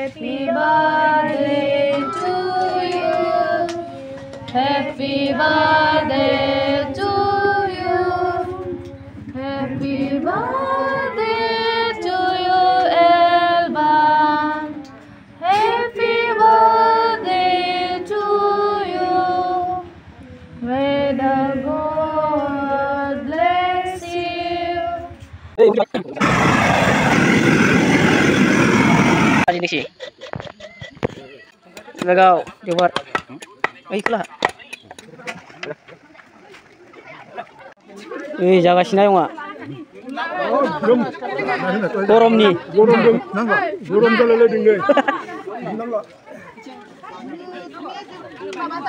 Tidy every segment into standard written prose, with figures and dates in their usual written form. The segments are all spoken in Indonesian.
Happy birthday to you. Happy birthday to you. Happy birthday to you, Elban. Happy birthday to you. May the God bless you. Ini sih. Lagau, coba. Iklah. Jaga sini ayo mak. Gorom nih. Gorom jalele dingin.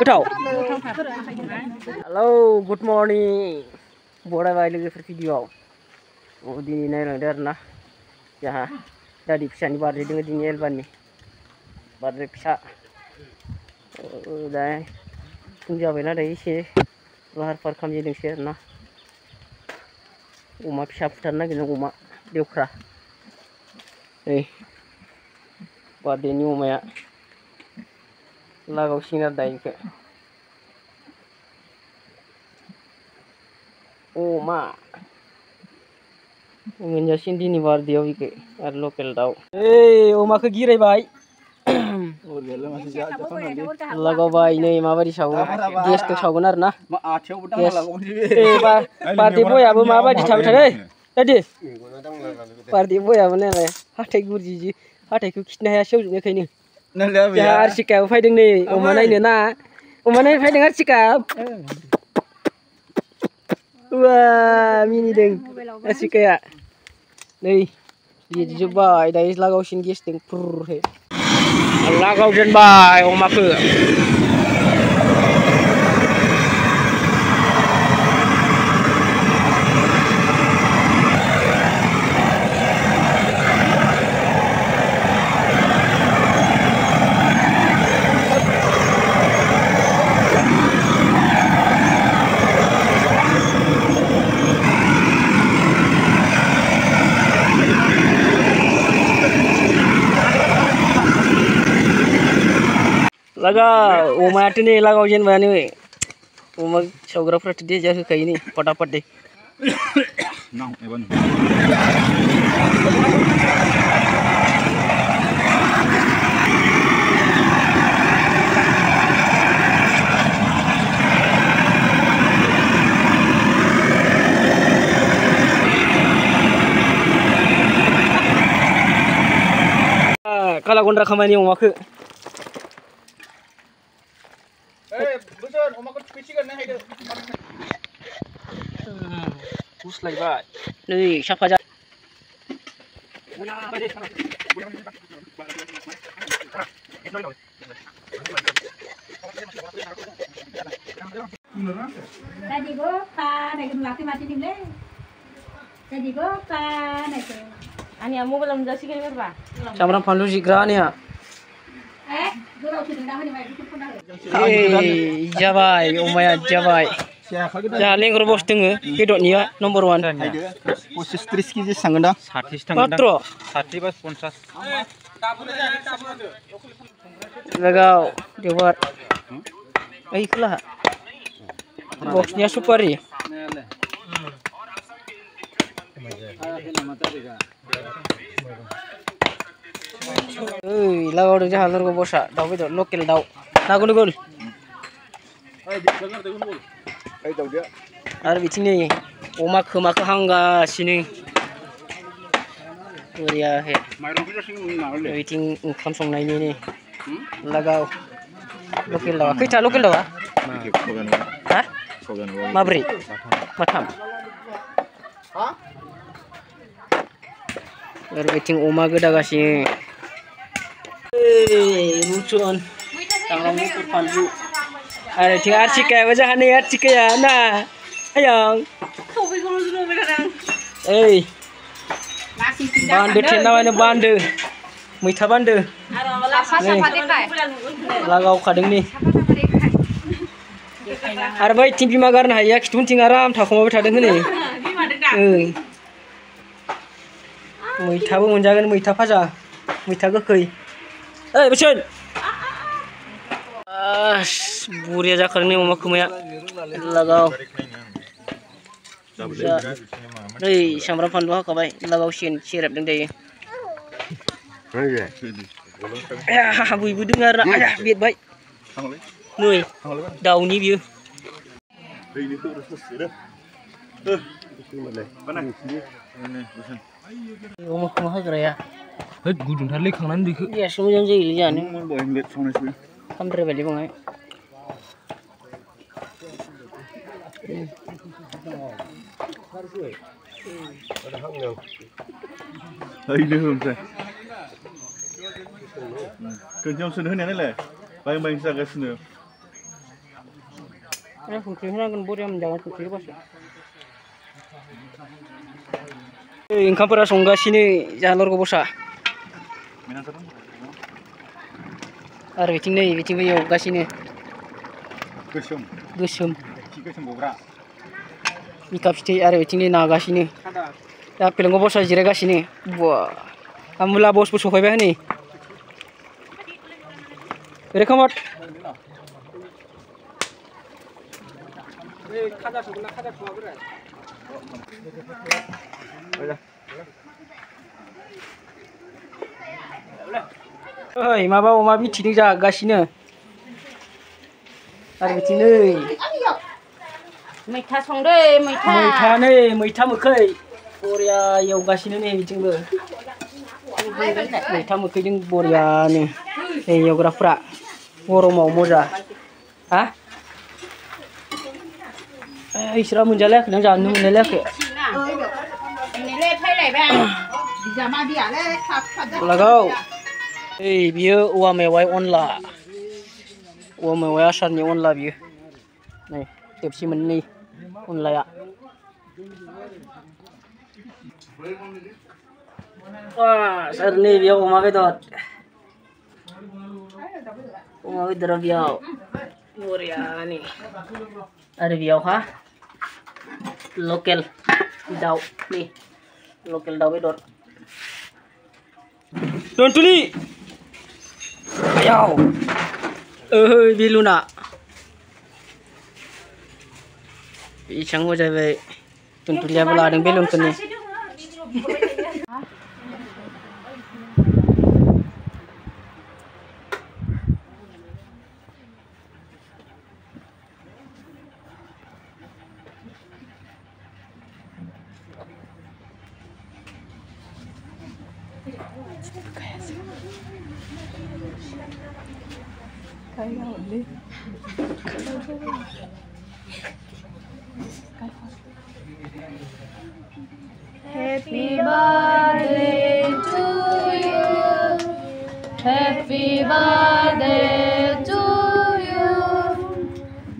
Betul. Halo, good morning. Boleh balik ke video. Oh di ini lang nah. Ya, dari bisa nih baru dengan di Elban nih. Baru bisa. Udah. Tunggu apa dari sih. Lahar perkam jadi sih nah. Uma bisa putarna gini uma diukra. Buat ini uma ya. Lagau sinar dain ke. Uma. Menjasin di bar dia wike. Ar lokal tau. Uma ke girai bai. Lagau bai nih mabari sawu. Gas tuh sawunar nah. Parti boy abu mabari sawu tadi. Tadi. Parti boy abu nih lah. Hatai gurji. Hatai ku kitna ya sawu nih kayaknya. Ya arsikap fighting nih. Uma naik na. Uma naik fighting arsikap. Wah, mini deng. Asyik ya. Nih, dia coba dari lagau sini guys deng pur he. Lagau dan bay, oma ke. Laga, uma itu nih laga ujian bani we. Uma geografer itu dia jadi kayak ini, patapat deh. Nah, evan. Kalau gondra kamani uma ke. Push lagi bay. Nih siapa aja. Tadi gopa, naik laki mati nih le. Tadi gopa, naik. Ani amu belum jasi kan berapa? Samram pandu jigra nih ya. Gurau sudah dah nih mai itu pun dah. Jabai, umaya jabai. Jaling robos tengah, kedok nia nomor 1. Posisi 30 kg sanggenda. 60 sanggenda. Matro. 60 bas 50. Lagau, coba. Iklah. Boxnya supari. Lagau udah jalan ke bosa. Tahu itu lokal tahu. Nagun gol. Ada di sini. Oma ke hangga sini. Uriah he. Waiting kampung lain ini. Lagau. Lokal tahu. Kita lokal tahu. Hah? Mabri. Matam. Waiting oma geda kasih. Lucuan. Tangan ukur panju. Ada tinggal arcika wajah nih arcika ya. Nah, ayang. Bandu cendawan bandu. Mita bandu. Lagau kadang nih. Ada baik tim bimagar nah ya kita tinggal aram tak mau bertadeng nih. Mita bu menjaga mita faja. Mita gokai. Besun. Buria जाखांनायनि अमा खोमाया लागाव नै सामब्राम फानलु हाखाबाय लागाव सेरेबदों दायो बयबो दङ आरो बेरबाय नै दाउनि बियो अमा खोमा होग्राया गुदुंथारलै खांनानै दैखो एसे मोजां जायोलै जानो खामद्रायबायलै बाङाय Kenjamsun honayaलाय बायं जागासिनो संख्रि होनांगोन बरिया मोनजागोन संख्रि होबासो ओंखामफोरा संगासिनो जालरगौ बसा आरो बिथिंबो एवगासिनो गोसोम मिका फिथाइ आरो बिथिंनि नागासिनो दा पेलेंगाव बसा जिरायगासिनो बा मुला बसबो सफैबाय हनै रेखमत ओइ माबा अमा बिथिदों जागासिनो आरो बिथिं नै मैथा संदो मैथा नै मैथा मोखै बरिया एवगासिनो नै बिथिंबो मैथा मोखैजों बरियानो नै एवग्राफ्रा गरमाव मजा हा इसोरा मोनजालायाखै नों जानो मोनलायाखै लागाव ओइ बियो औवा मेवाइ अनला औवा मेवाइ आसारनि अनला बियो नै खेबसे मोननै अनलाया आरो नै बेयाव अमा बेदरा बेयाव बरियानि आरो बेयावहा लकेल दाउ नै लकेल दाउ बेदर दोनथुलि आयाव ओइ बेलुना बेसां मोजांबाय दोनथुलियाबो लादों बेलुनखौनो Happy birthday to you. Happy birthday to you.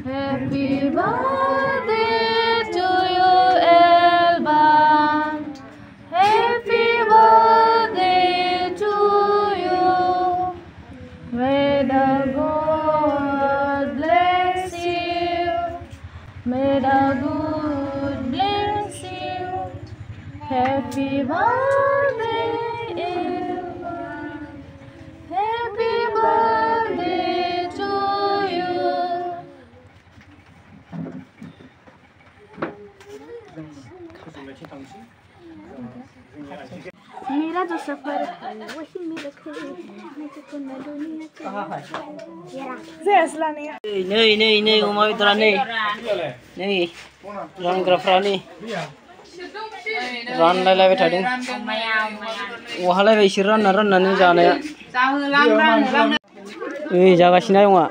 Happy birthday to you, Elban. Happy birthday to you. May the God bless you. May the good bless you. Happy birthday, Elvan. Happy birthday to you. मेरा जो सफर है वही मेरा खोज मुझे तो न दुनिया नै अमा बेदरा नै रानग्राफ्रा नै रानलायलायबाय थादों बहालायबाय इसोर राननानै जानाया ओइ जागासिनो आयंआ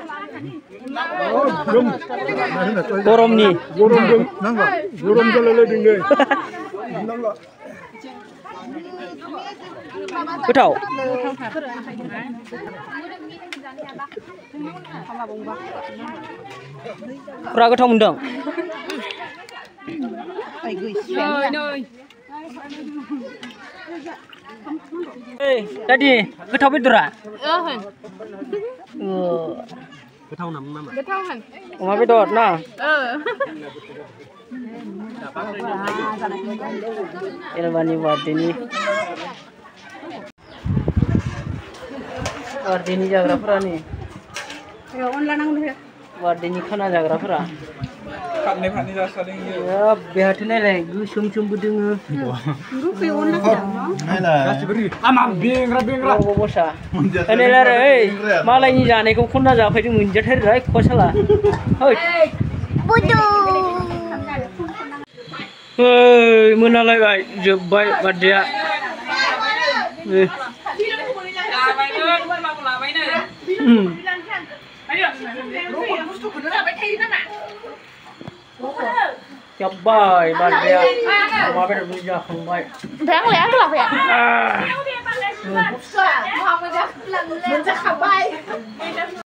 गरमनि गरम जालायलायदों नै गोथाव फुरा गोथाव मोनदों दादि गोथाव बेदरा गोथाव नामा अमा बेदर ना एलबानि बार्थडेनि बार्थडेनि जाग्राफोरा नै अनला नांगौ बार्थडेनि खाना जाग्राफोरा फाननै जासादों बेहाथ' नायलाय गोसोम सोमबो दोङो रुपे अनला बसा नायलाय मालायनि जानायखौ खनना जाफैदों मोनजाथारो खसाला मोनालायबाय जोब्बाय बार्थडेआ जोब्बाय बार्थडेआ अमा बेदरबो जाखांबाय ओमफ्राय आंलाय आं लाबाय मोनजाखाबाय